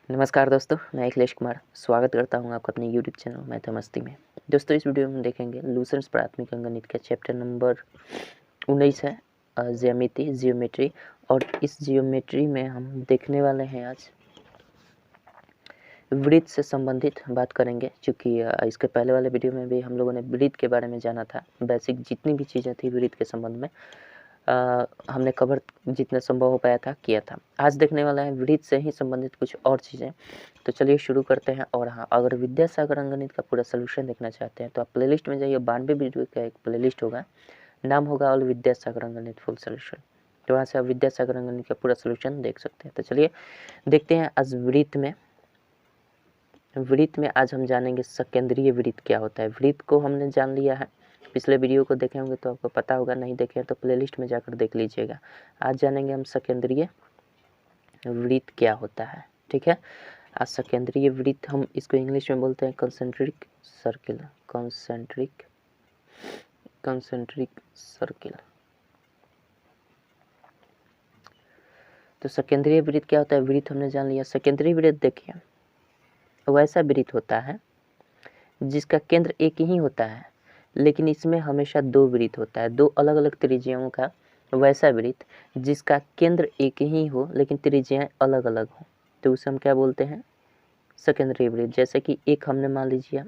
नमस्कार दोस्तों, मैं अखिलेश कुमार स्वागत करता हूं आपका अपने यूट्यूब चैनल मैथमस्ती में। दोस्तों, इस वीडियो में हम देखेंगे लूसेंट्स प्राथमिक अंकगणित का चैप्टर नंबर 19 है ज्यामिति जियोमेट्री। और इस जियोमेट्री में हम देखने वाले हैं आज वृत्त से संबंधित बात करेंगे। चूँकि इसके पहले वाले वीडियो में भी हम लोगों ने वृत्त के बारे में जाना था, बेसिक जितनी भी चीज़ें थी वृत्त के संबंध में हमने कवर जितना संभव हो पाया था किया था। आज देखने वाला है वृत्त से ही संबंधित कुछ और चीज़ें। तो चलिए शुरू करते हैं। और हाँ, अगर विद्यासागर अंकगणित का पूरा सोल्यूशन देखना चाहते हैं तो आप प्लेलिस्ट में जाइए। 92 वीडियो का एक प्लेलिस्ट होगा, नाम होगा ऑल विद्यासागर अंकगणित फुल सोल्यूशन। तो वहाँ से आप विद्यासागर अंकगणित का पूरा सोल्यूशन देख सकते हैं। तो चलिए देखते हैं आज वृत्त में आज हम जानेंगे सकेंद्रीय वृत्त क्या होता है। वृत्त को हमने जान लिया है, पिछले वीडियो को देखे होंगे तो आपको पता होगा, नहीं देखे तो प्लेलिस्ट में जाकर देख लीजिएगा। आज जानेंगे हम सकेंद्रीय वृत्त क्या होता है। ठीक है, आज सकेंद्रीय वृत्त हम इसको इंग्लिश में बोलते हैं कंसेंट्रिक सर्किल। Concentric circle. तो सकेंद्रीय वृत्त क्या होता है, वृत्त हमने जान लिया। सकेंद्रीय वृत्त देखिए, वैसा वृत्त होता है जिसका केंद्र एक ही होता है, लेकिन इसमें हमेशा दो वृत्त होता है, दो अलग अलग त्रिज्याओं का वैसा वृत्त जिसका केंद्र एक ही हो लेकिन त्रिज्याएं अलग अलग हो, तो उसे हम क्या बोलते हैं, सकेंद्रीय वृत्त। जैसे कि एक हमने मान लीजिए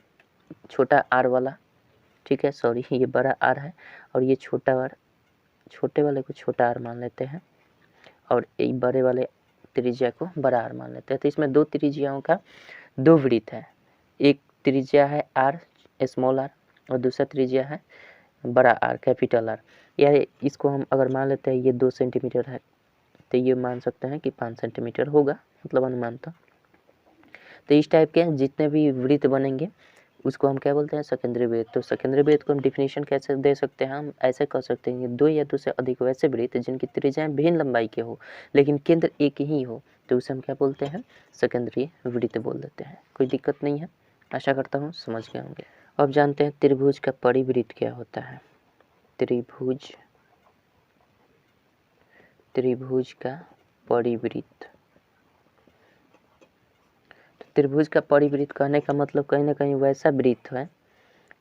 छोटा आर वाला, ठीक है, सॉरी ये बड़ा आर है और ये छोटा आर, छोटे वाले को छोटा आर मान लेते हैं और ये बड़े वाले त्रिज्या को बड़ा आर मान लेते हैं। तो इसमें दो त्रिज्याओं का दो वृत्त है, एक त्रिज्या है आर स्मॉल आर और दूसरा त्रिज्या है बड़ा आर कैपिटल आर। या इसको हम अगर मान लेते हैं ये 2 सेंटीमीटर है तो ये मान सकते हैं कि 5 सेंटीमीटर होगा, मतलब अनुमान था। तो इस टाइप के जितने भी वृत्त बनेंगे उसको हम क्या बोलते हैं, सकेंद्रीय वृत्त। तो सकेंद्रीय वृत्त को हम डिफिनीशन कैसे दे सकते हैं, हम ऐसे कह सकते हैं कि दो या दो से अधिक वैसे वृत्त जिनकी त्रिज्याएं भिन्न लंबाई के हो लेकिन केंद्र एक ही हो, तो उसे हम क्या बोलते हैं, सकेंद्रीय वृत्त बोल देते हैं। कोई दिक्कत नहीं है, आशा करता हूँ समझ गए होंगे। अब जानते हैं त्रिभुज का परिवृत्त क्या होता है। त्रिभुज का परिवृत्त। त्रिभुज का परिवृत्त कहने का मतलब कहीं ना कहीं वैसा वृत्त है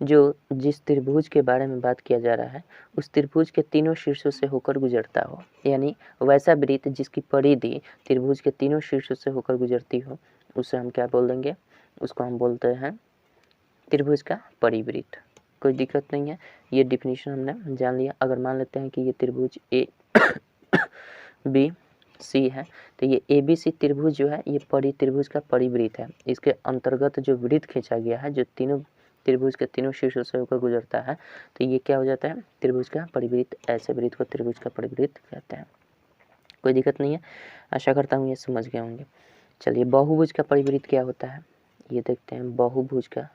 जो जिस त्रिभुज के बारे में बात किया जा रहा है उस त्रिभुज के तीनों शीर्षों से होकर गुजरता हो, यानी वैसा वृत्त जिसकी परिधि त्रिभुज के तीनों शीर्षों से होकर गुजरती हो, उसे हम क्या बोल देंगे, उसको हम बोलते हैं त्रिभुज का परिवृत्त। कोई दिक्कत नहीं है, ये डिफिनीशन हमने जान लिया। अगर मान लेते हैं कि ये त्रिभुज ए बी सी है, तो ये ए बी सी त्रिभुज जो है ये त्रिभुज का परिवृत्त है। इसके अंतर्गत जो वृत्त खींचा गया है, जो तीनों त्रिभुज के तीनों शीर्षों से होकर गुजरता है, तो ये क्या हो जाता है, त्रिभुज का परिवृत्त। ऐसे वृत्त को त्रिभुज का परिवृत्त कहते हैं। कोई दिक्कत नहीं है, आशा करता हूँ ये समझ गए होंगे। चलिए बहुभुज का परिवृत्त क्या होता है, ये देखते हैं। बहुभुज का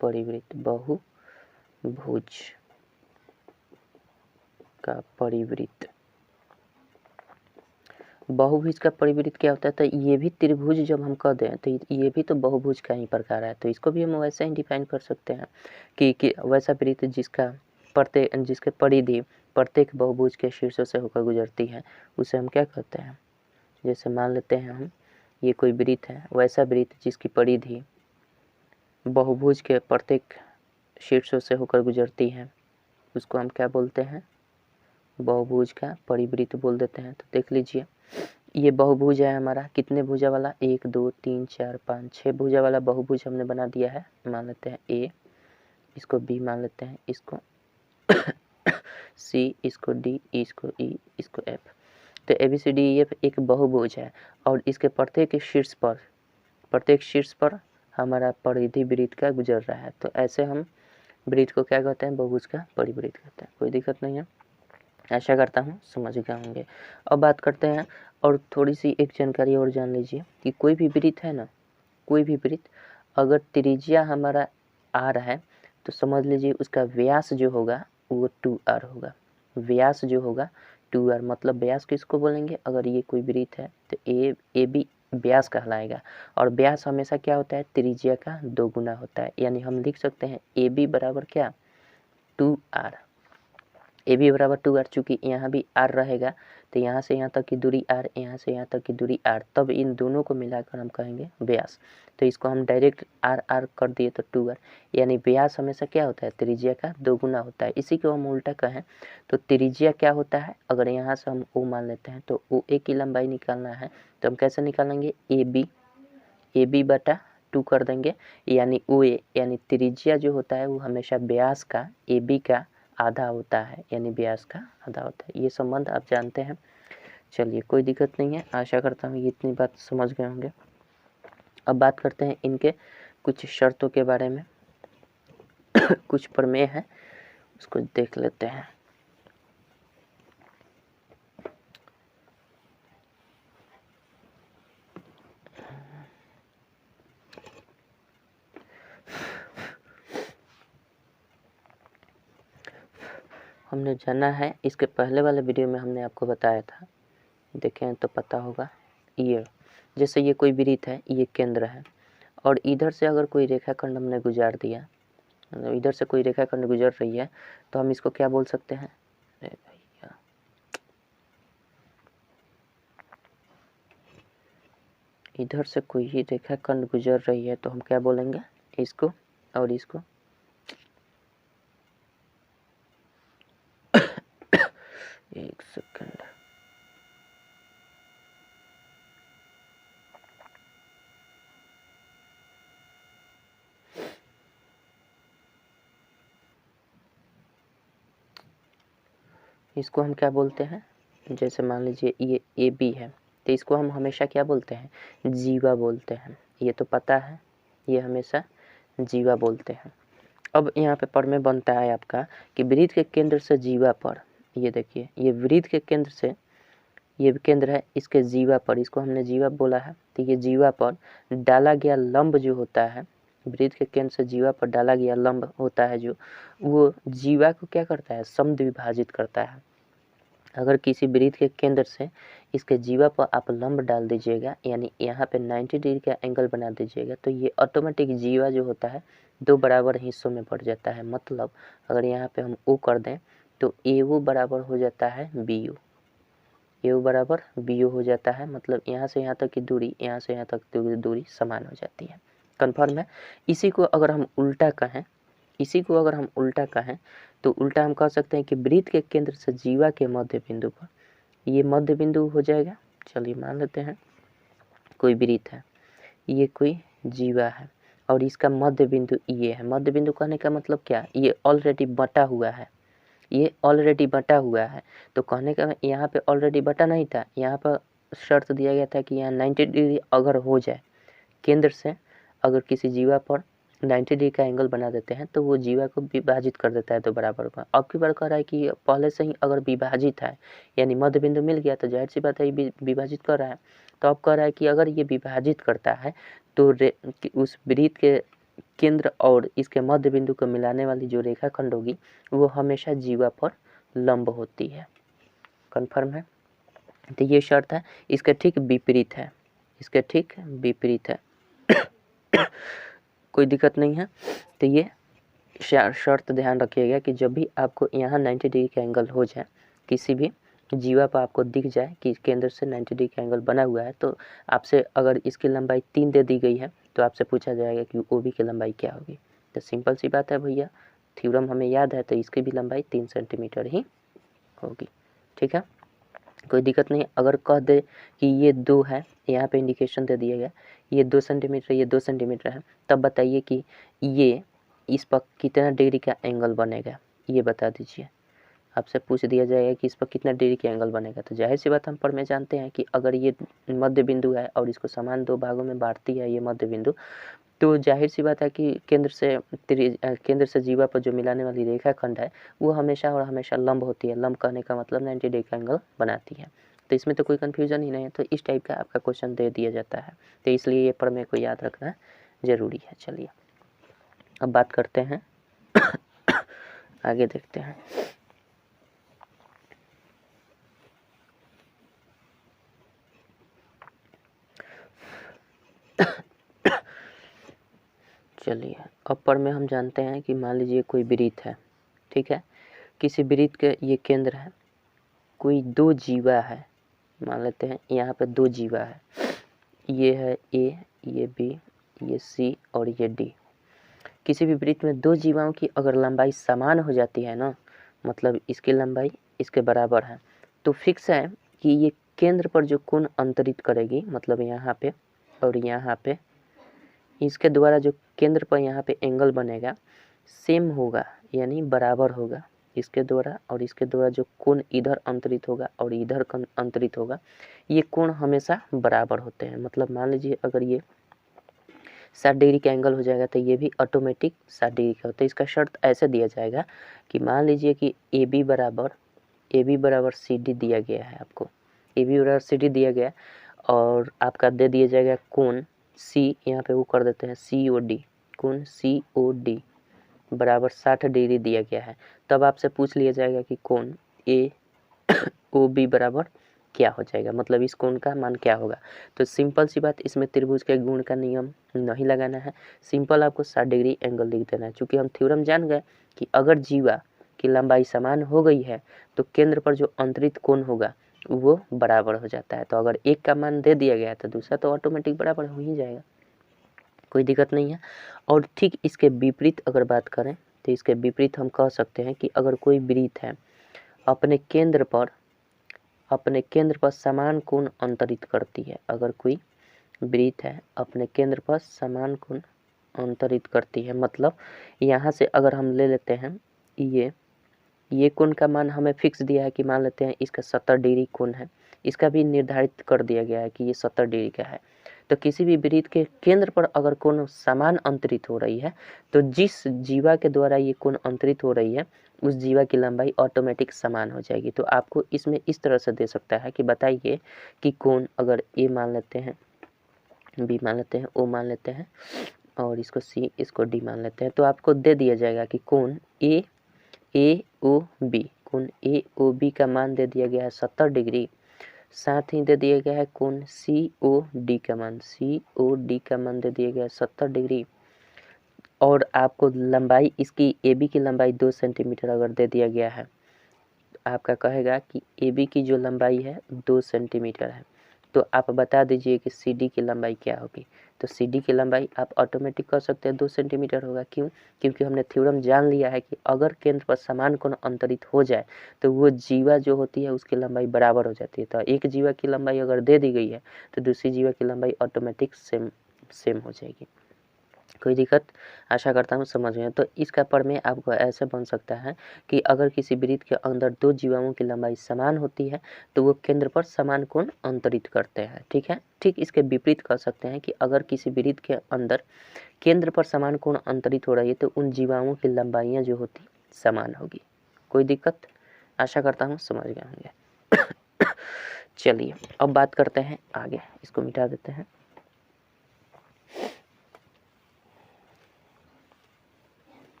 परिवृत्त, बहुभुज का परिवृत्त। बहुभुज का परिवृत्त क्या होता है, तो ये भी त्रिभुज जब हम कह दें तो ये भी तो बहुभुज का ही प्रकार है, तो इसको भी हम वैसे ही डिफाइन कर सकते हैं कि वैसा वृत्त जिसके परिधि प्रत्येक बहुभुज के शीर्षों से होकर गुजरती है, उसे हम क्या कहते हैं। जैसे मान लेते हैं हम ये कोई वृत्त है, वैसा वृत्त जिसकी परिधि बहुभुज के प्रत्येक शीर्षों से होकर गुजरती है, उसको हम क्या बोलते हैं, बहुभुज का परिवृत्त बोल देते हैं। तो देख लीजिए ये बहुभुज है हमारा, कितने भुजा वाला, 1 2 3 4 5 6 भुजा वाला बहुभुज हमने बना दिया है। मान लेते हैं ए, इसको बी मान लेते हैं, इसको सी, इसको डी, इसको ई, इसको एफ। तो A B C D F एक बहुभुज है और इसके प्रत्येक शीर्ष पर हमारा परिधि वृत्त का गुजर रहा है। तो ऐसे हम वृत्त को क्या कहते हैं, बहुभुज का परिवृत्त कहते हैं। कोई दिक्कत नहीं है, आशा करता हूँ समझ गए होंगे। अब बात करते हैं और थोड़ी सी एक जानकारी और जान लीजिए कि कोई भी वृत्त है ना, कोई भी वृत्त अगर त्रिज्या हमारा आर है तो समझ लीजिए उसका व्यास जो होगा वो 2r होगा। व्यास जो होगा 2r, मतलब व्यास किसको बोलेंगे, अगर ये कोई वृत्त है तो ए बी व्यास कहलाएगा। और व्यास हमेशा क्या होता है, त्रिज्या का 2 गुना होता है, यानी हम लिख सकते हैं ए बी बराबर क्या, 2r। ए बी बराबर 2r, चूँकि यहाँ भी r रहेगा तो यहाँ से यहाँ तक की दूरी r, यहाँ से यहाँ तक की दूरी r, तब इन दोनों को मिलाकर हम कहेंगे व्यास। तो इसको हम डायरेक्ट r कर दिए तो 2r, यानी व्यास हमेशा क्या होता है, त्रिज्या का 2 गुना होता है। इसी को हम उल्टा कहें तो त्रिज्या क्या होता है, अगर यहाँ से हम o मान लेते हैं तो OA की लंबाई निकालना है तो हम कैसे निकालेंगे, AB बटा 2 कर देंगे, यानी OA यानी त्रिज्या जो होता है वो हमेशा व्यास का AB का आधा होता है, यानी व्यास का आधा होता है। ये संबंध आप जानते हैं। चलिए कोई दिक्कत नहीं है, आशा करता हूँ ये इतनी बात समझ गए होंगे। अब बात करते हैं इनके कुछ शर्तों के बारे में। कुछ प्रमेय है उसको देख लेते हैं। हमने जाना है, इसके पहले वाले वीडियो में हमने आपको बताया था, देखें तो पता होगा। ये जैसे ये कोई वृत्त है, ये केंद्र है और इधर से अगर कोई रेखाखंड हमने गुजार दिया, इधर से कोई रेखाखंड गुजर रही है तो हम इसको क्या बोल सकते हैं, अरे भैया इधर से कोई ही रेखाखंड गुजर रही है तो हम क्या बोलेंगे, इसको और इसको एक सेकंड, इसको हम क्या बोलते हैं, जैसे मान लीजिए ये AB है तो इसको हम हमेशा क्या बोलते हैं, जीवा बोलते हैं। ये तो पता है, ये हमेशा जीवा बोलते हैं। अब यहाँ पे प्रमेय बनता है आपका कि वृत्त के केंद्र से जीवा पर, ये देखिए ये वृत्त के केंद्र से, ये केंद्र है, इसके जीवा पर, इसको हमने जीवा बोला है, तो ये जीवा पर डाला गया लंब जो होता है, वृत्त के केंद्र से जीवा पर डाला गया लंब होता है जो, वो जीवा को क्या करता है, समद्विभाजित करता है। अगर किसी वृत्त के केंद्र से इसके जीवा पर आप लंब डाल दीजिएगा, यानी यहाँ पे 90 डिग्री का एंगल बना दीजिएगा, तो ये ऑटोमेटिक जीवा जो होता है 2 बराबर हिस्सों में बढ़ जाता है। मतलब अगर यहाँ पे हम O कर दें तो AO बराबर हो जाता है BO, AO बराबर BO हो जाता है। मतलब यहाँ से यहाँ तक की दूरी, यहाँ से यहाँ तक की दूरी समान हो जाती है। कन्फर्म है। इसी को अगर हम उल्टा कहें, इसी को अगर हम उल्टा कहें तो उल्टा हम कह सकते हैं कि वृत्त के केंद्र से जीवा के मध्य बिंदु पर, ये मध्य बिंदु हो जाएगा। चलिए मान लेते हैं कोई वृत्त है, ये कोई जीवा है और इसका मध्य बिंदु ये है। मध्य बिंदु कहने का मतलब क्या, ये ऑलरेडी बटा हुआ है, ये ऑलरेडी बटा हुआ है। तो कहने का यहाँ पे ऑलरेडी बटा नहीं था, यहाँ पर शर्त दिया गया था कि यहाँ 90 डिग्री अगर हो जाए, केंद्र से अगर किसी जीवा पर 90 डिग्री का एंगल बना देते हैं तो वो जीवा को विभाजित कर देता है 2 बराबर का। अब की बार कह रहा है कि पहले से ही अगर विभाजित है, यानी मध्य बिंदु मिल गया, तो जाहिर सी बात है ये विभाजित कर रहा है। तो अब कह रहा है कि अगर ये विभाजित करता है तो उस वृत्त के केंद्र और इसके मध्य बिंदु को मिलाने वाली जो रेखाखंड होगी वो हमेशा जीवा पर लंब होती है। कन्फर्म है। तो ये शर्त है, इसके ठीक विपरीत है, इसके ठीक विपरीत है। कोई दिक्कत नहीं है। तो ये शर्त ध्यान रखिएगा कि जब भी आपको यहाँ 90 डिग्री का एंगल हो जाए, किसी भी जीवा पर आपको दिख जाए कि केंद्र से 90 डिग्री का एंगल बना हुआ है, तो आपसे अगर इसकी लंबाई 3 दे दी गई है तो आपसे पूछा जाएगा कि OB की लंबाई क्या होगी। तो सिंपल सी बात है भैया, थ्योरम हमें याद है, तो इसकी भी लंबाई 3 सेंटीमीटर ही होगी। ठीक है, कोई दिक्कत नहीं। अगर कह दे कि ये 2 है, यहाँ पे इंडिकेशन दे दिया गया ये 2 सेंटीमीटर, ये 2 सेंटीमीटर है, तब बताइए कि ये इस पर कितना डिग्री का एंगल बनेगा, ये बता दीजिए। आपसे पूछ दिया जाएगा कि इस पर कितना डिग्री का एंगल बनेगा, तो जाहिर सी बात हम प्रमेय जानते हैं कि अगर ये मध्य बिंदु है और इसको समान 2 भागों में बांटती है ये मध्य बिंदु, तो जाहिर सी बात है कि केंद्र से जीवा पर जो मिलाने वाली रेखाखंड है वो हमेशा और हमेशा लंब होती है। लंब कहने का मतलब 90 डिग्री का एंगल बनाती है। तो इसमें तो कोई कन्फ्यूजन ही नहीं है। तो इस टाइप का आपका क्वेश्चन दे दिया जाता है, तो इसलिए ये प्रमेय को याद रखना ज़रूरी है। चलिए अब बात करते हैं आगे देखते हैं। चलिए अब प्रमेय हम जानते हैं कि मान लीजिए कोई वृत्त है, ठीक है, किसी वृत्त के ये केंद्र है, कोई दो जीवा है, मान लेते हैं यहाँ पे दो जीवा है, ये है ए, ये बी, ये सी और ये डी। किसी भी वृत्त में दो जीवाओं की अगर लंबाई समान हो जाती है ना, मतलब इसकी लंबाई इसके बराबर है, तो फिक्स है कि ये केंद्र पर जो कोण अंतरित करेगी, मतलब यहाँ पे और यहाँ पे, इसके द्वारा जो केंद्र पर यहाँ पे एंगल बनेगा सेम होगा, यानी बराबर होगा। इसके द्वारा और इसके द्वारा जो कोण इधर अंतरित होगा और इधर अंतरित होगा, ये कोण हमेशा बराबर होते हैं। मतलब मान लीजिए अगर ये 60 डिग्री का एंगल हो जाएगा तो ये भी ऑटोमेटिक 60 डिग्री का होता है। इसका शर्त ऐसे दिया जाएगा कि मान लीजिए कि ए बी बराबर सी डी दिया गया है, आपको ए बी बराबर सी डी दिया गया और आपका दे दिया जाएगा कोण सी, यहाँ पे वो कर देते हैं सी ओ डी, कोण सी ओ डी बराबर 60 डिग्री दिया गया है। तब आपसे पूछ लिया जाएगा कि कोण ए ओ बी बराबर क्या हो जाएगा, मतलब इस कोण का मान क्या होगा। तो सिंपल सी बात, इसमें त्रिभुज के गुण का नियम नहीं लगाना है, सिंपल आपको 60 डिग्री एंगल लिख देना है। चूँकि हम थ्योरम जान गए कि अगर जीवा की लंबाई समान हो गई है तो केंद्र पर जो अंतरित कोण होगा वो बराबर हो जाता है। तो अगर एक का मान दे दिया गया तो दूसरा तो ऑटोमेटिक बराबर हो ही जाएगा, कोई दिक्कत नहीं है। और ठीक इसके विपरीत अगर बात करें तो इसके विपरीत हम कह सकते हैं कि अगर कोई वृत्त है अपने केंद्र पर समान कोण अंतरित करती है, अगर कोई वृत्त है अपने केंद्र पर समान कोण अंतरित करती है, मतलब यहाँ से अगर हम ले लेते हैं ये कोण का मान हमें फिक्स दिया है कि मान लेते हैं इसका 70 डिग्री कोण है, इसका भी निर्धारित कर दिया गया है कि ये 70 डिग्री का है। तो किसी भी वृत्त के केंद्र पर अगर कोण समान अंतरित हो रही है तो जिस जीवा के द्वारा ये कोण अंतरित हो रही है उस जीवा की लंबाई ऑटोमेटिक समान हो जाएगी। तो आपको इसमें इस तरह से दे सकता है कि बताइए कि कोण अगर ए मान लेते हैं, बी मान लेते हैं, ओ मान लेते हैं और इसको सी, इसको डी मान लेते हैं, तो आपको दे दिया जाएगा कि कोण ए ओ बी, कोण ए ओ बी का मान दे दिया गया है 70 डिग्री, साथ ही दे दिया गया है कोण सी ओ डी का मान, सी ओ डी का मान दे दिया गया है 70 डिग्री। और आपको लंबाई इसकी ए बी की लंबाई 2 सेंटीमीटर अगर दे दिया गया है, आपका कहेगा कि ए बी की जो लंबाई है 2 सेंटीमीटर है, तो आप बता दीजिए कि सी डी की लंबाई क्या होगी। तो सी डी की लंबाई आप ऑटोमेटिक कर सकते हैं 2 सेंटीमीटर होगा। क्यों? क्योंकि हमने थ्योरम जान लिया है कि अगर केंद्र पर समान कोण अंतरित हो जाए तो वो जीवा जो होती है उसकी लंबाई बराबर हो जाती है। तो एक जीवा की लंबाई अगर दे दी गई है तो दूसरी जीवा की लंबाई ऑटोमेटिक सेम हो जाएगी। कोई दिक्कत? आशा करता हूँ समझ में। तो इसका प्रमेय आपको ऐसे बन सकता है कि अगर किसी वृत्त के अंदर दो जीवाओं की लंबाई समान होती है तो वो केंद्र पर समान कोण अंतरित करते हैं। ठीक है, ठीक इसके विपरीत कर सकते हैं कि अगर किसी वृत्त के अंदर केंद्र पर समान कोण अंतरित हो रही है तो उन जीवाओं की लंबाइयाँ जो होती समान होगी। कोई दिक्कत? आशा करता हूँ समझ गए होंगे। चलिए अब बात करते हैं आगे, इसको मिटा देते हैं।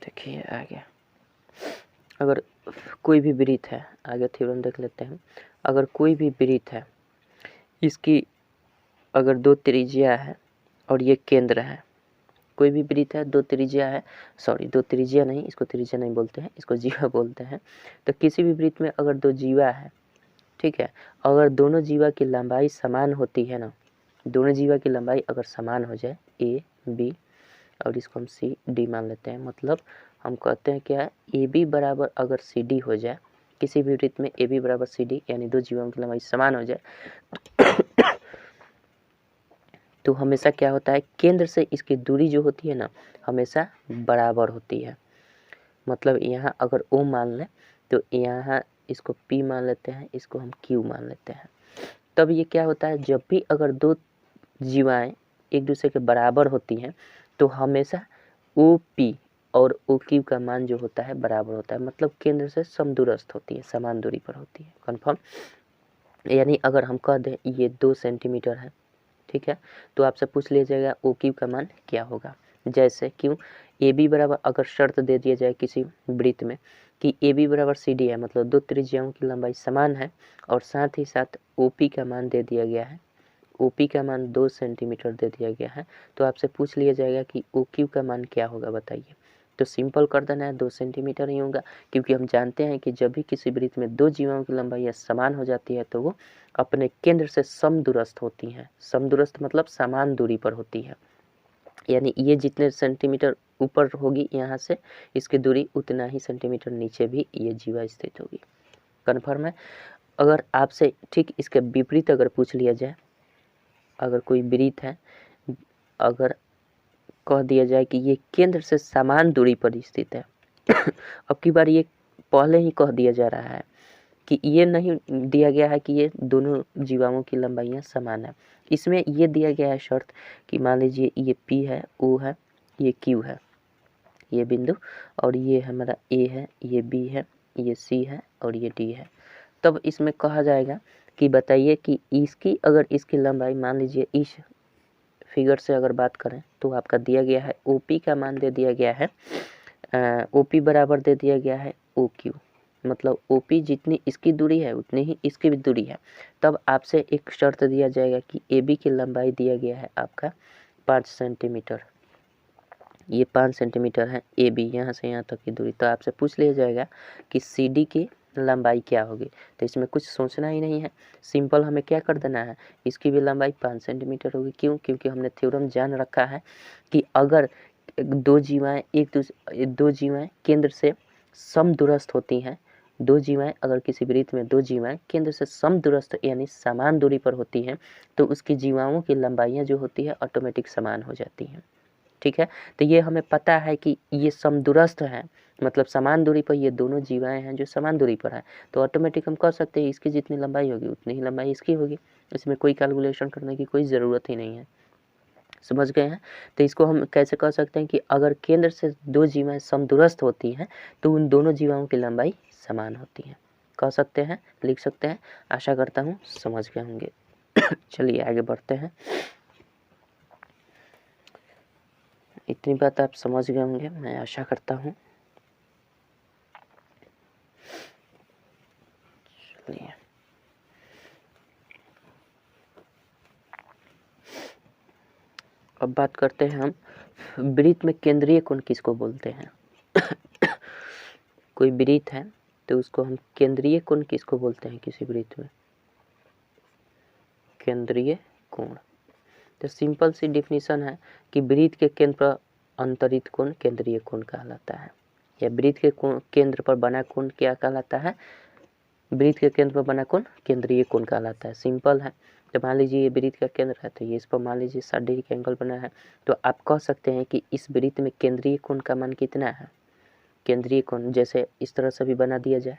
देखिए आगे, अगर कोई भी वृत्त है, आगे थ्योरम देख लेते हैं। अगर कोई भी वृत्त है, इसकी अगर दो त्रिज्या है और ये केंद्र है, कोई भी वृत्त है दो त्रिज्या है, दो त्रिज्या नहीं, इसको त्रिज्या नहीं बोलते हैं, इसको जीवा बोलते हैं। तो किसी भी वृत्त में अगर दो जीवा है, ठीक है, अगर दोनों जीवा की लंबाई समान होती है ना, दोनों जीवा की लंबाई अगर समान हो जाए ए बी और इसको हम सी डी मान लेते हैं, मतलब हम कहते हैं क्या है, ए बी बराबर अगर सी डी हो जाए, किसी भी वृत्त में ए बी बराबर सी डी यानी दो जीवाओं की लंबाई समान हो जाए तो हमेशा क्या होता है, केंद्र से इसकी दूरी जो होती है ना हमेशा बराबर होती है। मतलब यहाँ अगर ओ मान लें तो यहाँ इसको P मान लेते हैं, इसको हम Q मान लेते हैं। तब ये क्या होता है, जब भी अगर दो जीवाएं एक दूसरे के बराबर होती हैं तो हमेशा OP और OQ का मान जो होता है बराबर होता है, मतलब केंद्र से समदूरस्थ होती है, समान दूरी पर होती है। कन्फर्म? यानी अगर हम कह दें ये 2 सेंटीमीटर है, ठीक है, तो आपसे पूछ लिया जाएगा OQ का मान क्या होगा। जैसे क्यों, AB बराबर अगर शर्त दे दिया जाए किसी वृत्त में कि AB बराबर CD है, मतलब दो त्रिज्याओं की लंबाई समान है और साथ ही साथ OP का मान दे दिया गया है, OP का मान 2 सेंटीमीटर दे दिया गया है, तो आपसे पूछ लिया जाएगा कि OQ का मान क्या होगा बताइए। तो सिंपल कर देना है 2 सेंटीमीटर ही होगा, क्योंकि हम जानते हैं कि जब भी किसी वृत्त में दो जीवाओं की लंबाई समान हो जाती है तो वो अपने केंद्र से समदूरस्थ होती हैं। समदूरस्थ मतलब समान दूरी पर होती है, यानी ये जितने सेंटीमीटर ऊपर होगी यहाँ से इसकी दूरी उतना ही सेंटीमीटर नीचे भी ये जीवा स्थित होगी। कन्फर्म है। अगर आपसे ठीक इसके विपरीत अगर पूछ लिया जाए, अगर कोई वृत्त है, अगर कह दिया जाए कि ये केंद्र से समान दूरी पर स्थित है अब की बार ये पहले ही कह दिया जा रहा है कि ये नहीं दिया गया है कि ये दोनों जीवाओं की लंबाइयाँ समान है। इसमें ये दिया गया है शर्त कि मान लीजिए ये P है, O है, ये Q है, ये बिंदु, और ये हमारा A है, ये B है, ये C है और ये D है। तब इसमें कहा जाएगा कि बताइए कि इसकी अगर इसकी लंबाई मान लीजिए इस फिगर से अगर बात करें तो आपका दिया गया है OP का मान दे दिया गया है OP बराबर दे दिया गया है OQ, मतलब OP जितनी इसकी दूरी है उतनी ही इसकी भी दूरी है। तब आपसे एक शर्त दिया जाएगा कि AB की लंबाई दिया गया है आपका 5 सेंटीमीटर, ये 5 सेंटीमीटर है AB यहाँ से यहाँ तक की दूरी। तो आपसे पूछ लिया जाएगा कि CD की लंबाई क्या होगी। तो इसमें कुछ सोचना ही नहीं है, सिंपल हमें क्या कर देना है, इसकी भी लंबाई 5 सेंटीमीटर होगी। क्यों? क्योंकि हमने थ्योरम जान रखा है कि अगर दो जीवाएं केंद्र से समदूरस्थ होती हैं, दो जीवाएं अगर किसी वृत्त में दो जीवाएं केंद्र से समदूरस्थ यानी समान दूरी पर होती हैं तो उसकी जीवाओं की लंबाइयाँ जो होती है ऑटोमेटिक समान हो जाती हैं। ठीक है, तो ये हमें पता है कि ये समदूरस्थ है, मतलब समान दूरी पर ये दोनों जीवाएं हैं जो समान दूरी पर है, तो ऑटोमेटिक हम कह सकते हैं इसकी जितनी लंबाई होगी उतनी ही लंबाई इसकी होगी। इसमें कोई कैलकुलेशन करने की कोई ज़रूरत ही नहीं है। समझ गए हैं? तो इसको हम कैसे कह सकते हैं कि अगर केंद्र से दो जीवाएं समदूरस्थ होती हैं तो उन दोनों जीवाओं की लंबाई समान होती है। कह सकते हैं, लिख सकते हैं। आशा करता हूँ समझ गए होंगे। चलिए आगे बढ़ते हैं। इतनी बात आप समझ गए होंगे, मैं आशा करता हूँ। चलिए अब बात करते हैं हम वृत्त में केंद्रीय कोण किसको बोलते हैं। कोई वृत्त है तो उसको हम केंद्रीय कोण किसको बोलते हैं किसी वृत्त में? केंद्रीय कोण। तो सिंपल सी डिफिनीशन है कि वृत्त के केंद्र पर अंतरित कोण केंद्रीय कोण कहलाता है, या वृत्त के केंद्र पर बना कोण क्या कहलाता है? वृत्त के केंद्र पर बना कोण केंद्रीय कोण कहलाता है। सिंपल है। तो मान लीजिए ये वृत्त का केंद्र है तो ये इस पर मान लीजिए 60 डिग्री का एंगल बना है, तो आप कह सकते हैं कि इस वृत्त में केंद्रीय कोण का मान कितना है। केंद्रीय कोण जैसे इस तरह से भी बना दिया जाए,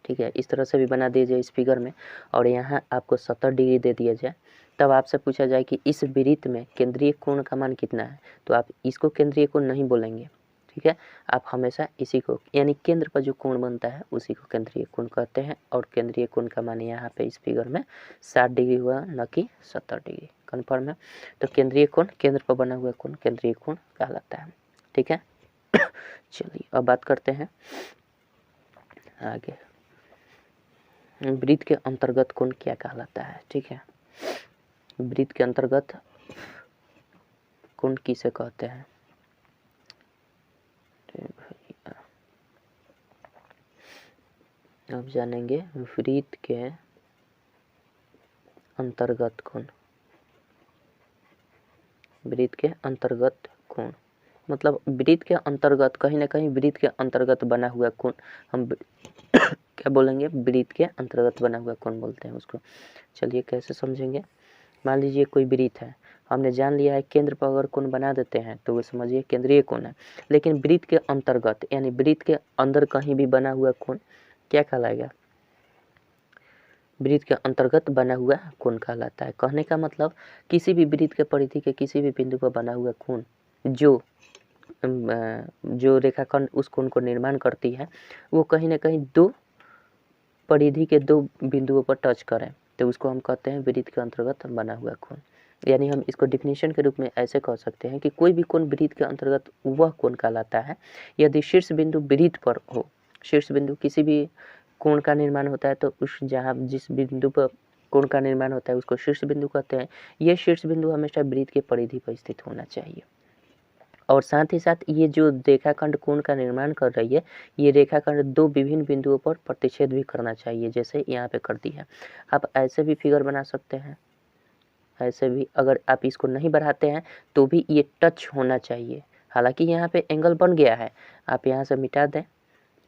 ठीक है, इस तरह से भी बना दिया जाए इस फिगर में, और यहाँ आपको 70 डिग्री दे दिया जाए, तब आपसे पूछा जाए कि इस वृत्त में केंद्रीय कोण का मान कितना है, तो आप इसको केंद्रीय कोण नहीं बोलेंगे। ठीक है, आप हमेशा इसी को यानी केंद्र पर जो कोण बनता है उसी को केंद्रीय कोण कहते हैं, और केंद्रीय कोण का मान यहाँ पे इस फिगर में 60 डिग्री हुआ, न कि 70 डिग्री। कन्फर्म है? तो केंद्रीय कोण, केंद्र पर बना हुआ कोण केंद्रीय कोण कहलाता है। ठीक है, चलिए अब बात करते हैं आगे। वृत्त के अंतर्गत कोण क्या कहलाता है? ठीक है, वृत्त के अंतर्गत कोण किसे कहते हैं? अब जानेंगे वृत्त के अंतर्गत कोण। वृत्त के अंतर्गत कोण मतलब वृत्त के अंतर्गत कहीं ना कहीं वृत्त के अंतर्गत बना हुआ कोण हम क्या बोलेंगे? वृत्त के अंतर्गत बना हुआ कोण बोलते हैं उसको। चलिए कैसे समझेंगे। मान लीजिए कोई वृत्त है, हमने जान लिया है केंद्र पर अगर कोण बना देते हैं तो वो समझिए केंद्रीय कोण है, लेकिन वृत्त के अंतर्गत यानी वृत्त के अंदर कहीं भी बना हुआ कोण क्या कहलाएगा? वृत्त के अंतर्गत बना हुआ कोण कहलाता है। कहने का मतलब किसी भी वृत्त के परिधि के किसी भी बिंदु पर बना हुआ कोण जो रेखाखंड उस कोण को निर्माण करती है वो कहीं ना कहीं दो परिधि के दो बिंदुओं पर टच करें तो उसको हम कहते हैं वृत्त के अंतर्गत बना हुआ कोण। यानी हम इसको डिफिनीशन के रूप में ऐसे कह सकते हैं कि कोई भी कोण वृत्त के अंतर्गत वह कोण कहलाता है यदि शीर्ष बिंदु वृत्त पर हो। शीर्ष बिंदु किसी भी कोण का निर्माण होता है तो उस जहाँ जिस बिंदु पर कोण का निर्माण होता है उसको शीर्ष बिंदु कहते हैं। यह शीर्ष बिंदु हमेशा वृत्त के परिधि पर स्थित होना चाहिए। और साथ ही साथ ये जो रेखाखंड कोण का निर्माण कर रही है, ये रेखाखंड दो विभिन्न बिंदुओं पर प्रतिच्छेद भी करना चाहिए, जैसे यहाँ पे करती है। आप ऐसे भी फिगर बना सकते हैं, ऐसे भी। अगर आप इसको नहीं बढ़ाते हैं तो भी ये टच होना चाहिए। हालांकि यहाँ पे एंगल बन गया है, आप यहाँ से मिटा दें,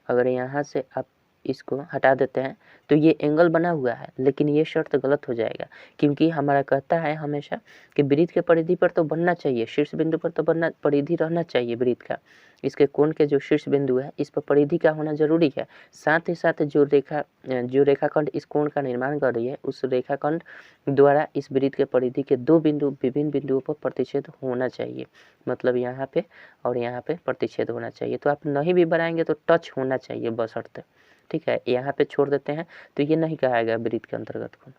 अगर यहाँ से आप इसको हटा देते हैं तो ये एंगल बना हुआ है, लेकिन ये शर्त गलत हो जाएगा, क्योंकि हमारा कहता है हमेशा कि वृत्त के परिधि पर तो बनना चाहिए, शीर्ष बिंदु पर तो बनना, परिधि रहना चाहिए वृत्त का। इसके कोण के जो शीर्ष बिंदु है इस पर परिधि का होना जरूरी है। साथ ही साथ जो रेखाखंड इस कोण का निर्माण कर रही है, उस रेखाखंड द्वारा इस वृत्त के परिधि के दो बिंदु विभिन्न बिंदुओं पर प्रतिच्छेद होना चाहिए, मतलब यहाँ पे और यहाँ पे प्रतिच्छेद होना चाहिए। तो आप नहीं भी बनाएंगे तो टच होना चाहिए बशर्ते, ठीक है। यहाँ पे छोड़ देते हैं तो ये नहीं कहाएगा वृत्त के अंतर्गत कोण,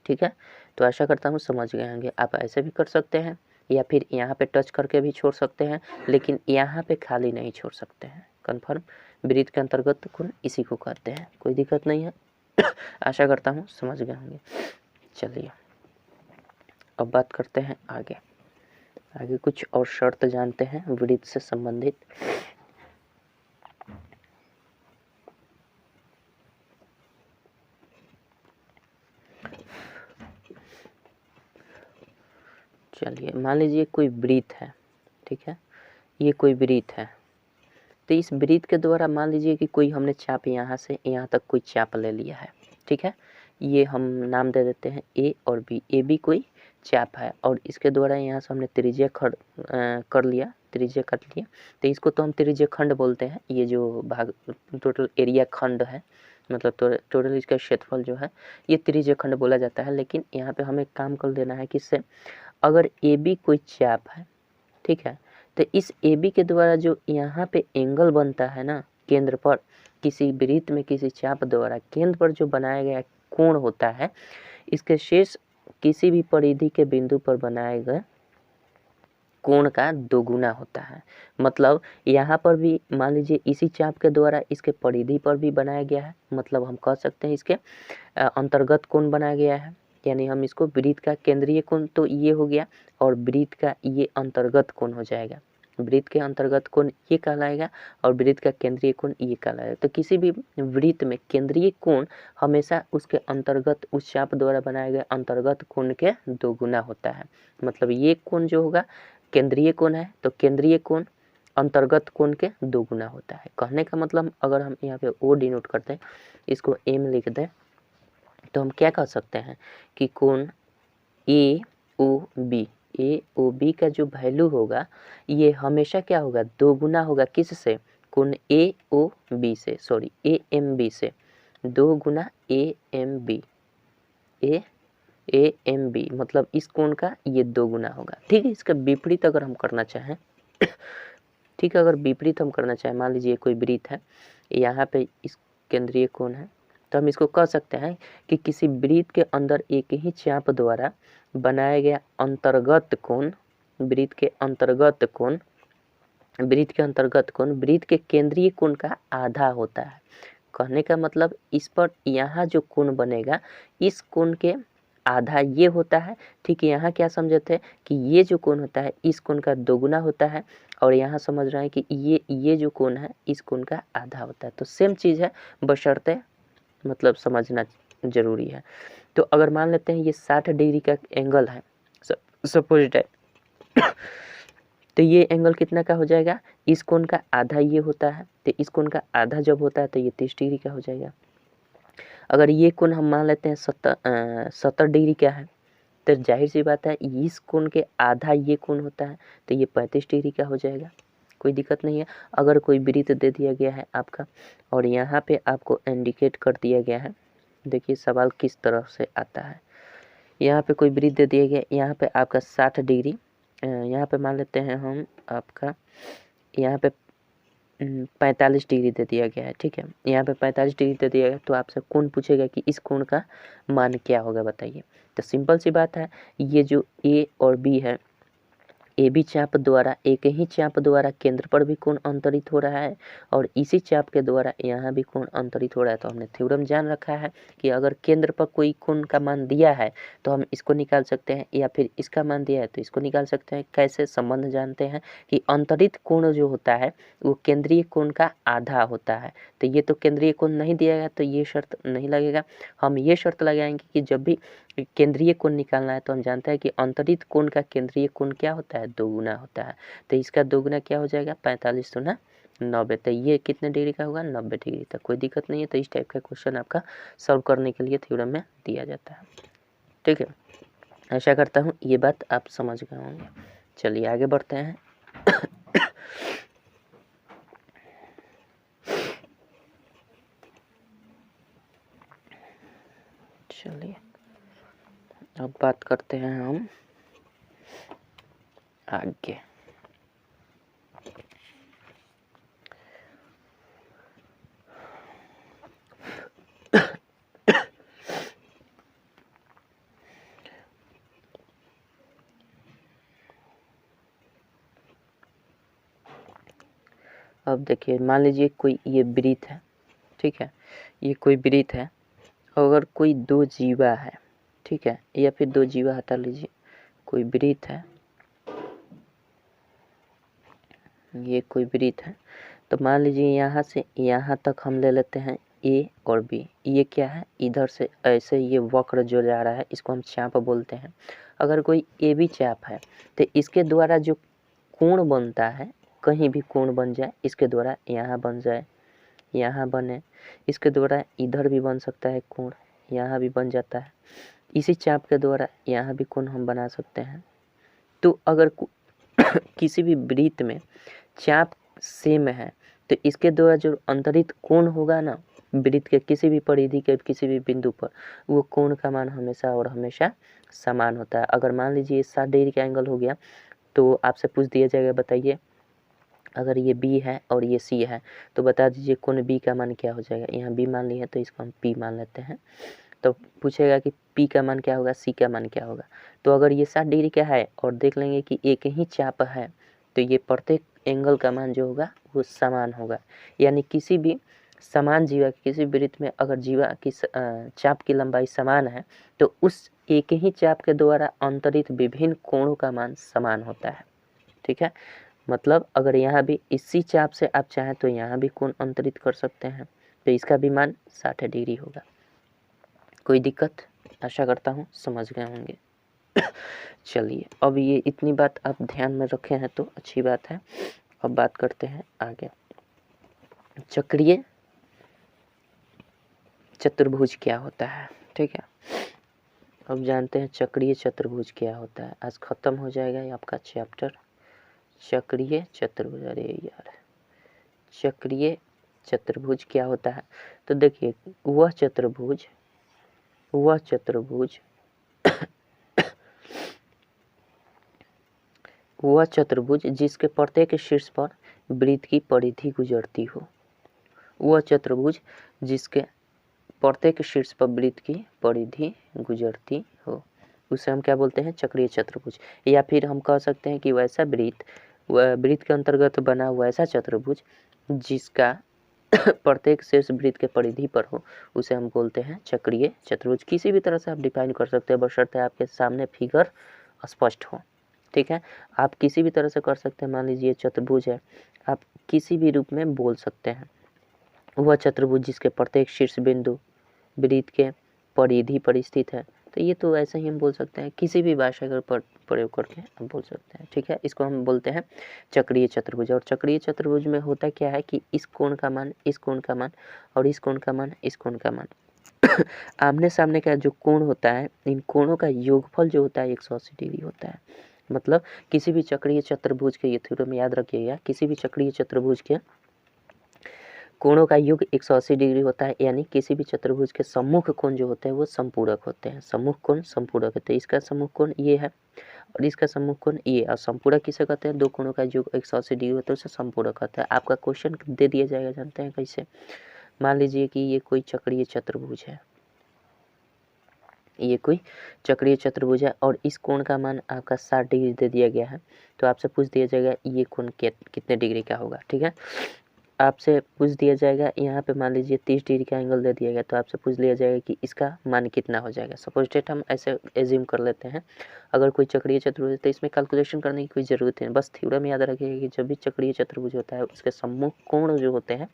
ठीक है। तो आशा करता हूँ समझ गए होंगे। आप ऐसे भी कर सकते हैं या फिर यहाँ पे टच करके भी छोड़ सकते हैं, लेकिन यहाँ पे खाली नहीं छोड़ सकते हैं। कन्फर्म, वृत्त के अंतर्गत कोण इसी को कहते हैं, कोई दिक्कत नहीं है। आशा करता हूँ समझ गए होंगे। चलिए अब बात करते हैं आगे कुछ और शर्त जानते हैं वृत्त से संबंधित। चलिए मान लीजिए कोई वृत्त है, ठीक है, ये कोई वृत्त है। तो इस वृत्त के द्वारा मान लीजिए कि कोई हमने चाप यहाँ से यहाँ तक कोई चाप ले लिया है, ठीक है। ये हम नाम दे देते हैं ए और बी। ए बी कोई चाप है और इसके द्वारा यहाँ से हमने त्रिज्या कर लिया, त्रिज्या काट लिया, तो इसको तो हम त्रिज्या खंड बोलते हैं। ये जो भाग टोटल एरिया खंड है, मतलब टोटल इसका क्षेत्रफल जो है ये त्रिज्या खंड बोला जाता है। लेकिन यहाँ पे हमें काम कर देना है किससे, अगर ए बी कोई चाप है, ठीक है, तो इस ए बी के द्वारा जो यहाँ पे एंगल बनता है ना केंद्र पर, किसी वृत्त में किसी चाप द्वारा केंद्र पर जो बनाया गया कोण होता है, इसके शेष किसी भी परिधि के बिंदु पर बनाए गए कोण का दोगुना होता है। मतलब यहाँ पर भी मान लीजिए इसी चाप के द्वारा इसके परिधि पर भी बनाया गया है, मतलब हम कह सकते हैं इसके अंतर्गत कोण बनाया गया है। यानी हम इसको वृत्त का केंद्रीय कोण तो ये हो गया और वृत्त का ये अंतर्गत कोण हो जाएगा। वृत्त के अंतर्गत कोण ये कहलाएगा और वृत्त का केंद्रीय कोण ये कहलाएगा। तो किसी भी वृत्त में केंद्रीय कोण हमेशा उसके अंतर्गत उस चाप द्वारा बनाए गए अंतर्गत कोण के दोगुना होता है। मतलब ये कोण जो होगा केंद्रीय कोण है, तो केंद्रीय कोण अंतर्गत कोण के दोगुना होता है। कहने का मतलब अगर हम यहाँ पे ओ डिनोट करते हैं, इसको एम लिख दें, तो हम क्या कह सकते हैं कि कोण ए ओ बी का जो वैल्यू होगा ये हमेशा क्या होगा, दोगुना होगा। किससे, कोण ए ओ बी से, सॉरी ए एम बी से, 2 गुना ए एम बी, मतलब इस कोण का ये 2 गुना होगा, ठीक है। इसका विपरीत अगर हम करना चाहें ठीक है, अगर विपरीत हम करना चाहें, मान लीजिए कोई वृत्त है, यहाँ पे इस केंद्रीय कोण है, तो हम इसको कह सकते हैं कि किसी वृत्त के अंदर एक ही चाप द्वारा बनाया गया अंतर्गत कोण, वृत्त के अंतर्गत कोण वृत्त के केंद्रीय कोण का आधा होता है। कहने का मतलब इस पर यहाँ जो कोण बनेगा इस कोण के आधा ये होता है, ठीक है। यहाँ क्या समझे थे कि ये जो कोण होता है इस कोण का दोगुना होता है, और यहाँ समझ रहे हैं कि ये जो कोण है इस कोण का आधा होता है। तो सेम चीज़ है, बशर्ते मतलब समझना जरूरी है। तो अगर मान लेते हैं ये 60 डिग्री का एंगल है सपोज है, तो ये एंगल कितना का हो जाएगा, इस कोण का आधा ये होता है, तो इस कोण का आधा जब होता है तो ये 30 डिग्री का हो जाएगा। अगर ये कोण हम मान लेते हैं 70 डिग्री का है, तो जाहिर सी बात है इस कोण के आधा ये कोण होता है, तो ये 35 डिग्री का हो जाएगा। कोई दिक्कत नहीं है। अगर कोई वृत्त दे दिया गया है आपका और यहाँ पे आपको इंडिकेट कर दिया गया है, देखिए सवाल किस तरह से आता है। यहाँ पे कोई वृत्त दे दिया गया, यहाँ पे आपका 60 डिग्री, यहाँ पे मान लेते हैं हम आपका यहाँ पे 45 डिग्री दे दिया गया है, ठीक है। यहाँ पे 45 डिग्री दे दिया गया, तो आपसे कोण पूछेगा कि इस कोण का मान क्या होगा बताइए। तो सिंपल सी बात है, ये जो ए और बी है ए बी चाप द्वारा एक ही चाप द्वारा केंद्र पर भी कोण अंतरित हो रहा है और इसी चाप के द्वारा यहाँ भी कोण अंतरित हो रहा है। तो हमने थ्योरम जान रखा है कि अगर केंद्र पर कोई कोण का मान दिया है तो हम इसको निकाल सकते हैं, या फिर इसका मान दिया है तो इसको निकाल सकते हैं। कैसे? संबंध जानते हैं कि अंतरित कोण जो होता है वो केंद्रीय कोण का आधा होता है। तो ये तो केंद्रीय कोण नहीं दिया गया तो ये शर्त नहीं लगेगा। हम ये शर्त लगाएंगे कि जब भी केंद्रीय कोण निकालना है तो हम जानते हैं कि अंतरित कोण का केंद्रीय कोण क्या होता है? 2 गुना होता है। तो इसका 2 गुना क्या हो जाएगा? 45 गुना 90। तो ये कितने डिग्री का होगा? 90 डिग्री। तक कोई दिक्कत नहीं है। तो इस टाइप का क्वेश्चन आपका सॉल्व करने के लिए थ्योरम में दिया जाता है। ठीक है, आशा करता हूँ ये बात आप समझ गए होंगे। चलिए आगे बढ़ते हैं। चलिए अब बात करते हैं हम आगे। अब देखिए, मान लीजिए कोई ये वृत्त है, ठीक है, ये कोई वृत्त है। अगर कोई 2 जीवा है, ठीक है, या फिर 2 जीवा हटा लीजिए, कोई वृत्त है, ये कोई वृत्त है। तो मान लीजिए यहाँ से यहाँ तक हम ले लेते हैं ए और बी। ये क्या है? इधर से ऐसे ये वक्र जो जा रहा है इसको हम चाप बोलते हैं। अगर कोई ए बी चाप है तो इसके द्वारा जो कोण बनता है, कहीं भी कोण बन जाए, इसके द्वारा यहाँ बन जाए, यहाँ बने, इसके द्वारा इधर भी बन सकता है कोण, यहाँ भी बन जाता है। इसी चाप के द्वारा यहाँ भी कोण हम बना सकते हैं। तो अगर किसी भी वृत्त में चाप सेम है तो इसके द्वारा जो अंतरित कोण होगा ना, वृत्त के किसी भी परिधि के किसी भी बिंदु पर, वो कोण का मान हमेशा और हमेशा समान होता है। अगर मान लीजिए 60 डिग्री का एंगल हो गया तो आपसे पूछ दिया जाएगा, बताइए अगर ये बी है और ये सी है तो बता दीजिए कोण बी का मान क्या हो जाएगा। यहाँ बी मान लिया तो इसको हम पी मान लेते हैं। तो पूछेगा कि पी का मान क्या होगा, सी का मान क्या होगा। तो अगर ये 60 डिग्री का है और देख लेंगे कि एक ही चाप है तो ये प्रत्येक एंगल का मान जो होगा वो समान होगा। यानी किसी भी समान जीवा की किसी वृत्त में अगर जीवा की चाप की लंबाई समान है तो उस एक ही चाप के द्वारा अंतरित विभिन्न कोणों का मान समान होता है। ठीक है, मतलब अगर यहाँ भी इसी चाप से आप चाहें तो यहाँ भी कोण अंतरित कर सकते हैं, तो इसका भी मान 60 डिग्री होगा। कोई दिक्कत? आशा करता हूँ समझ गए होंगे। चलिए अब ये इतनी बात आप ध्यान में रखे हैं तो अच्छी बात है। अब बात करते हैं आगे। चक्रीय चतुर्भुज क्या होता है? ठीक है, अब जानते हैं चक्रीय चतुर्भुज क्या होता है। आज खत्म हो जाएगा ये आपका चैप्टर, चक्रीय चतुर्भुज। अरे यार, चक्रीय चतुर्भुज क्या होता है? तो देखिए, वह चतुर्भुज जिसके प्रत्येक शीर्ष पर वृत्त की परिधि गुजरती हो, वह चतुर्भुज जिसके प्रत्येक शीर्ष पर वृत्त की परिधि गुजरती हो, उसे हम क्या बोलते हैं? चक्रीय चतुर्भुज। या फिर हम कह सकते हैं कि वैसा वृत्त के अंतर्गत बना वैसा चतुर्भुज जिसका प्रत्येक शीर्ष वृत्त के परिधि पर हो, उसे हम बोलते हैं चक्रीय चतुर्भुज। किसी भी तरह से आप डिफाइन कर सकते हैं, बशर्ते आपके सामने फिगर स्पष्ट हो। ठीक है, आप किसी भी तरह से कर सकते हैं। मान लीजिए चतुर्भुज है, आप किसी भी रूप में बोल सकते हैं। वह चतुर्भुज जिसके प्रत्येक शीर्ष बिंदु वृत्त के परिधि पर स्थित है, तो ये तो ऐसे ही हम बोल सकते हैं, किसी भी भाषा का प्रयोग करके हम बोल सकते हैं। ठीक है, इसको हम बोलते हैं चक्रीय चतुर्भुज। और चक्रीय चतुर्भुज में होता क्या है कि इस कोण का मान, इस कोण का मान और इस कोण का मान, इस कोण का मान आमने सामने का जो कोण होता है, इन कोणों का योगफल जो होता है 180 डिग्री होता है। मतलब किसी भी चक्रीय चतुर्भुज के, ये थ्योरम याद रखिएगा, किसी भी चक्रीय चतुर्भुज के कोणों का योग 180 डिग्री होता है। यानी किसी भी चतुर्भुज के सम्मुख कोण जो होते हैं वो संपूरक होते हैं। सम्मुख कोण संपूरक होते हैं। इसका सम्मुख कोण ये है और इसका सम्मुख कोण ये, और संपूरक किसे कहते हैं? दो कोणों का योग 180 डिग्री होता है, उसे संपूरक होता है। आपका क्वेश्चन दे दिया जाएगा, जानते हैं कैसे? मान लीजिए कि ये कोई चक्रीय चतुर्भुज है, ये कोई चक्रीय चतुर्भुज है और इस कोण का मान आपका 60 डिग्री दे दिया गया है। तो आपसे पूछ दिया जाएगा ये कोण कितने डिग्री का होगा। ठीक है, आपसे पूछ दिया जाएगा यहाँ पे मान लीजिए 30 डिग्री का एंगल दे दिया गया, तो आपसे पूछ लिया जाएगा कि इसका मान कितना हो जाएगा। सपोज डेट हम ऐसे एज्यूम कर लेते हैं, अगर कोई चक्रीय चतुर्भुज तो इसमें कैलकुलेशन करने की कोई ज़रूरत नहीं, बस थ्योरम याद रखिएगा कि जब भी चक्रीय चतुर्भुज होता है उसके सम्मुख कोण जो होते हैं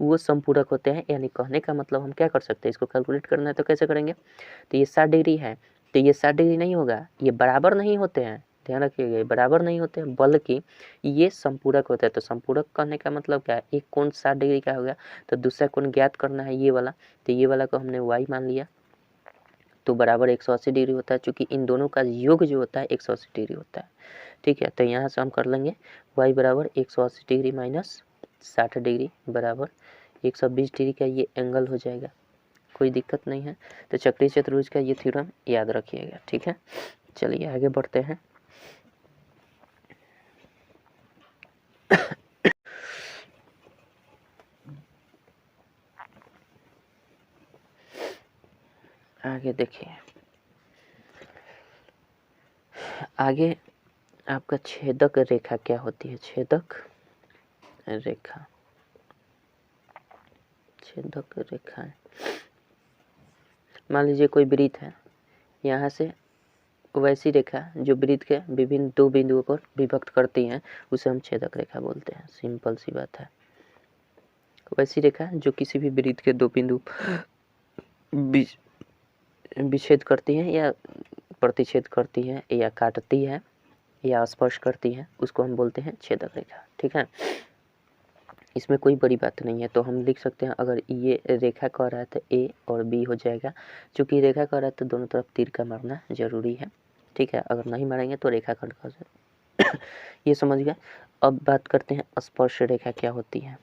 वो समपूरक होते हैं। यानी कहने का मतलब हम क्या कर सकते हैं, इसको कैलकुलेट करना है तो कैसे करेंगे, तो ये 60 डिग्री है तो ये 60 डिग्री नहीं होगा, ये बराबर नहीं होते हैं, ध्यान रखिएगा, बराबर नहीं होते हैं बल्कि ये संपूरक होता है। तो संपूरक करने का मतलब क्या है, एक कोण 60 डिग्री का होगा तो दूसरा कोण ज्ञात करना है ये वाला, तो ये वाला को हमने y मान लिया तो बराबर 180 डिग्री होता है, क्योंकि इन दोनों का योग जो होता है 180 डिग्री होता है। ठीक है, तो यहाँ से हम कर लेंगे y बराबर 180 डिग्री माइनस 60 डिग्री बराबर 120 डिग्री का ये एंगल हो जाएगा, कोई दिक्कत नहीं है। तो चक्रीय चतुर्भुज का ये थ्योरम याद रखिएगा। ठीक है, चलिए आगे बढ़ते हैं। आगे देखिए, आगे आपका छेदक रेखा क्या होती है, छेदक रेखा, छेदक रेखा मान लीजिए कोई वृत्त है, यहाँ से वैसी रेखा जो वृत्त के विभिन्न दो बिंदुओं पर विभक्त करती हैं उसे हम छेदक रेखा बोलते हैं। सिंपल सी बात है, वैसी रेखा जो किसी भी वृत्त के दो बिंदु विच्छेद करती हैं या प्रतिच्छेद करती हैं या काटती है या स्पर्श करती है उसको हम बोलते हैं छेदक रेखा। ठीक है, इसमें कोई बड़ी बात नहीं है, तो हम लिख सकते हैं अगर ये रेखा कह रहा है तो ए और बी हो जाएगा, क्योंकि रेखा कह रहा है तो दोनों तरफ तीर का मारना जरूरी है। ठीक है, अगर नहीं मारेंगे तो रेखा खंड कर ये समझ गए। अब बात करते हैं स्पर्श रेखा क्या होती है।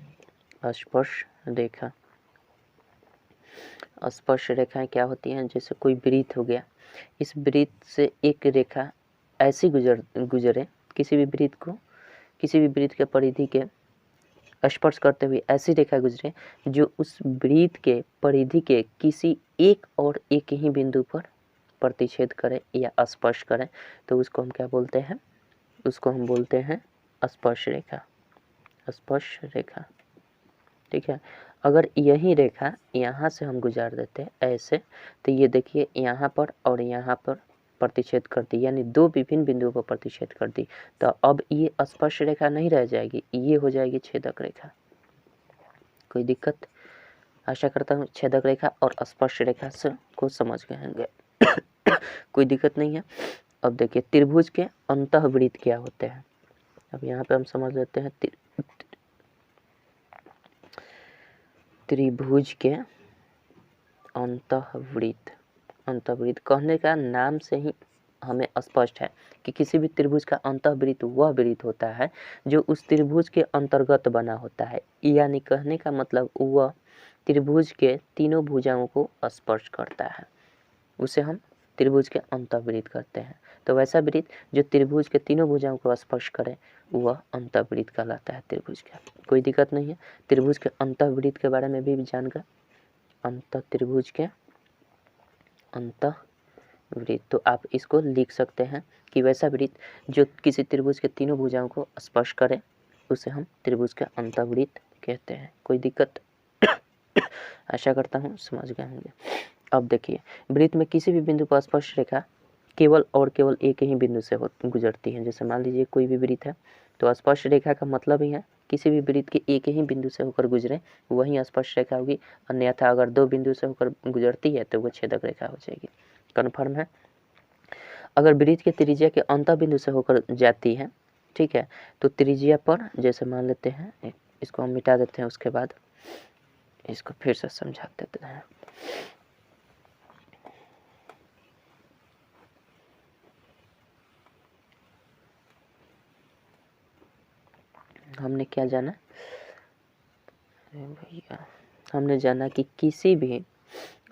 स्पर्श रेखा, स्पर्श रेखाएं क्या होती हैं, जैसे कोई वृत्त हो गया, इस वृत्त से एक रेखा ऐसी गुजरे किसी भी वृत्त को, किसी भी वृत्त के परिधि के स्पर्श करते हुए ऐसी रेखा गुजरे जो उस वृत्त के परिधि के किसी एक और एक ही बिंदु पर प्रतिच्छेद करे या स्पर्श करे, तो उसको हम क्या बोलते हैं, उसको हम बोलते हैं स्पर्श रेखा, स्पर्श रेखा। ठीक है, अगर यही रेखा यहाँ से हम गुजार देते हैं ऐसे, तो ये देखिए यहाँ पर और यहाँ पर प्रतिच्छेद कर दी, यानी दो विभिन्न बिंदुओं पर प्रतिच्छेद कर दी, तो अब ये स्पर्श रेखा नहीं रह जाएगी, ये हो जाएगी छेदक रेखा। कोई दिक्कत, आशा करता हूँ छेदक रेखा और स्पर्श रेखा से को समझ गए होंगे। कोई दिक्कत नहीं है। अब देखिए त्रिभुज के अंतःवृत्त क्या होते हैं, अब यहाँ पे हम समझ लेते हैं त्रिभुज के अंतःवृत्त। अंतःवृत्त कहने का नाम से ही हमें स्पष्ट है कि किसी भी त्रिभुज का अंतःवृत्त वह वृत्त होता है जो उस त्रिभुज के अंतर्गत बना होता है, यानी कहने का मतलब वह त्रिभुज के तीनों भुजाओं को स्पर्श करता है, उसे हम त्रिभुज के अंतःवृत्त कहते हैं। तो वैसा वृत्त जो त्रिभुज के तीनों भुजाओं को स्पर्श करे वह अंतःवृत्त कहलाता है त्रिभुज का। कोई दिक्कत नहीं है, त्रिभुज के अंतःवृत्त के बारे में भी जानकर अंत त्रिभुज के अंतःवृत्त, तो आप इसको लिख सकते हैं कि वैसा वृत्त जो किसी त्रिभुज के तीनों भुजाओं को स्पर्श करे उसे हम त्रिभुज का अंतःवृत्त कहते हैं। कोई दिक्कत, आशा करता हूँ समझ गए होंगे। अब देखिए वृत्त में किसी भी बिंदु पर स्पर्श रेखा केवल और केवल एक ही बिंदु से गुजरती है। जैसे मान लीजिए कोई भी वृत्त है तो स्पर्श रेखा का मतलब ही है किसी भी वृत्त के एक ही बिंदु से होकर गुजरे वही स्पर्श रेखा होगी, अन्यथा अगर दो बिंदु से होकर गुजरती है तो वो छेदक रेखा हो जाएगी। कन्फर्म है। अगर वृत्त के त्रिज्या के अंत बिंदु से होकर जाती है, ठीक है, तो त्रिज्या पर जैसे मान लेते हैं, इसको हम मिटा देते हैं, उसके बाद इसको फिर से समझा देते हैं। हमने क्या जाना भैया, हमने जाना कि किसी भी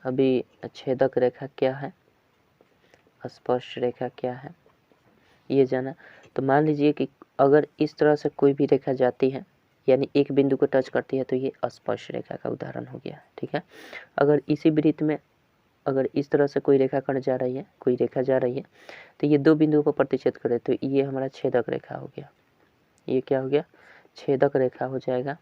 अभी छेदक रेखा क्या है, स्पर्श रेखा क्या है, ये जाना। तो मान लीजिए कि अगर इस तरह से कोई भी रेखा जाती है यानी एक बिंदु को टच करती है तो ये स्पर्श रेखा का उदाहरण हो गया। ठीक है, अगर इसी वृत्त में अगर इस तरह से कोई रेखाखंड जा रही है, कोई रेखा जा रही है, तो ये 2 बिंदुओं पर प्रतिच्छेद करे तो ये हमारा छेदक रेखा हो गया। ये क्या हो गया? छेदक रेखा हो जाएगा।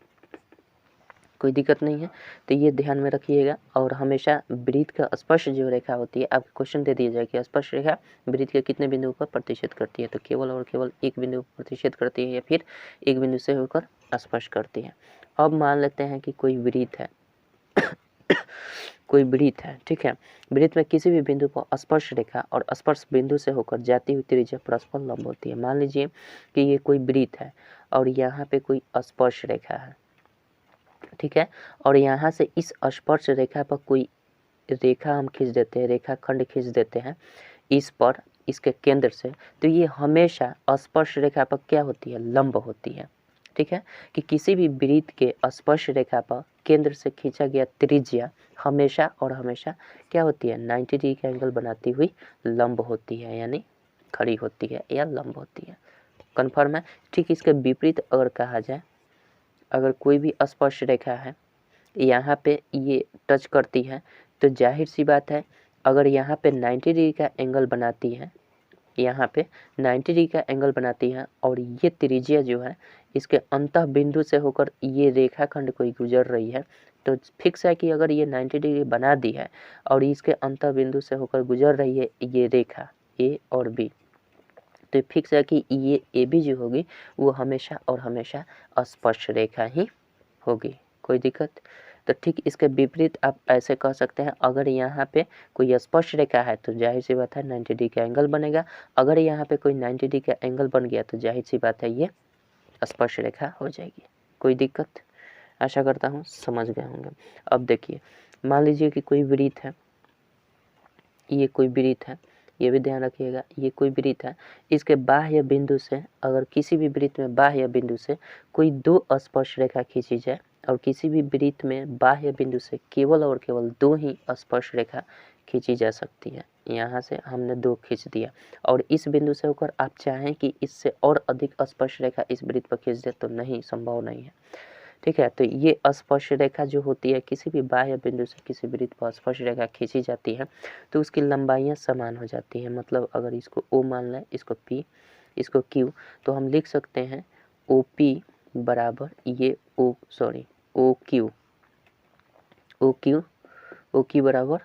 कोई दिक्कत नहीं है, तो ये ध्यान में रखिएगा। और हमेशा वृत्त का स्पर्श जो रेखा होती है, आपको क्वेश्चन दे दिया जाए कि स्पर्श रेखा वृत्त के कितने बिंदुओं पर प्रतिच्छेद करती है, तो केवल और केवल एक बिंदु पर प्रतिच्छेद करती है या फिर एक बिंदु से होकर स्पर्श करती है। अब मान लेते हैं कि कोई वृत्त है कोई वृत्त है, ठीक है। वृत्त में किसी भी बिंदु पर स्पर्श रेखा और स्पर्श बिंदु से होकर जाती हुई त्रिज्या परस्पर लंब होती है। मान लीजिए कि ये कोई वृत्त है और यहाँ पे कोई स्पर्श रेखा है, ठीक है, और यहाँ से इस स्पर्श रेखा पर कोई रेखा हम खींच देते हैं, रेखाखंड खींच देते हैं इस पर, इसके केंद्र से, तो ये हमेशा स्पर्श रेखा पर क्या होती है? लंब होती है, ठीक है। कि किसी भी वृत्त के स्पर्श रेखा पर केंद्र से खींचा गया त्रिज्या हमेशा और हमेशा क्या होती है? 90 डिग्री का एंगल बनाती हुई लंब होती है, यानी खड़ी होती है या लंब होती है। कन्फर्म है? ठीक इसके विपरीत अगर कहा जाए, अगर कोई भी स्पर्श रेखा है यहाँ पे ये टच करती है, तो जाहिर सी बात है अगर यहाँ पे 90 डिग्री का एंगल बनाती है, यहाँ पे 90 डिग्री का एंगल बनाती है और ये त्रिज्या जो है इसके अंतः बिंदु से होकर ये रेखाखंड कोई गुजर रही है, तो फिक्स है कि अगर ये 90 डिग्री बना दी है और इसके अंतः बिंदु से होकर गुजर रही है ये रेखा ए और बी, तो फिक्स है कि ये ए बी जो होगी वो हमेशा और हमेशा स्पर्श रेखा ही होगी। कोई दिक्कत? तो ठीक इसके विपरीत आप ऐसे कह सकते हैं, अगर यहाँ पे कोई स्पर्श रेखा है तो जाहिर सी बात है 90 डिग्री का एंगल बनेगा। अगर यहाँ पे कोई 90 डिग्री का एंगल बन गया तो जाहिर सी बात है ये स्पर्श रेखा हो जाएगी। कोई दिक्कत? आशा करता हूँ समझ गए होंगे। अब देखिए, मान लीजिए कि कोई वृत्त है, ये कोई वृत्त है, ये भी ध्यान रखिएगा, ये कोई वृत्त है, इसके बाह्य बिंदु से, अगर किसी भी वृत्त में बाह्य बिंदु से कोई 2 स्पर्श रेखा खींची जाए और किसी भी वृत्त में बाह्य बिंदु से केवल और केवल 2 ही स्पर्श रेखा खींची जा सकती है। यहाँ से हमने 2 खींच दिया और इस बिंदु से होकर आप चाहें कि इससे और अधिक स्पर्श रेखा इस वृत्त पर खींच दे तो नहीं, संभव नहीं है, ठीक है। तो ये स्पर्श रेखा जो होती है, किसी भी बाह्य बिंदु से किसी वृत्त पर स्पर्श रेखा खींची जाती है तो उसकी लंबाइयाँ समान हो जाती हैं। मतलब अगर इसको O मान लें, इसको P, इसको Q, तो हम लिख सकते हैं OP बराबर ये OQ बराबर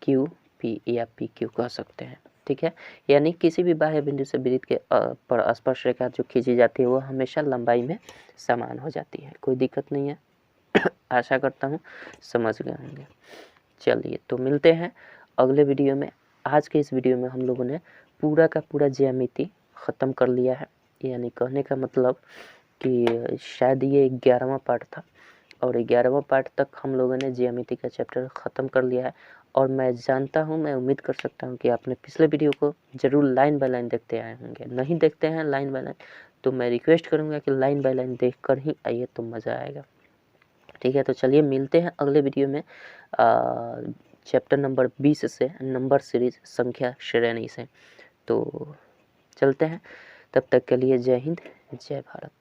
QP या PQ कह सकते हैं, ठीक है। यानी किसी भी बाह्य बिंदु से वृत्त के पर स्पर्श रेखा जो खींची जाती है वो हमेशा लंबाई में समान हो जाती है। कोई दिक्कत नहीं है। आशा करता हूँ समझ गए होंगे। चलिए, तो मिलते हैं अगले वीडियो में। आज के इस वीडियो में हम लोगों ने पूरा का पूरा ज्यामिति ख़त्म कर लिया है, यानी कहने का मतलब कि शायद ये 11वां पार्ट था और 11वां पार्ट तक हम लोगों ने ज्यामिति का चैप्टर ख़त्म कर लिया है। और मैं जानता हूँ, मैं उम्मीद कर सकता हूँ कि आपने पिछले वीडियो को ज़रूर लाइन बाय लाइन देखते आए होंगे। नहीं देखते हैं लाइन बाय लाइन तो मैं रिक्वेस्ट करूँगा कि लाइन बाय लाइन देख कर ही आइए, तो मज़ा आएगा, ठीक है। तो चलिए मिलते हैं अगले वीडियो में चैप्टर नंबर 20 से, नंबर सीरीज संख्या श्रेणी से। तो चलते हैं, तब तक के लिए जय हिंद, जय भारत।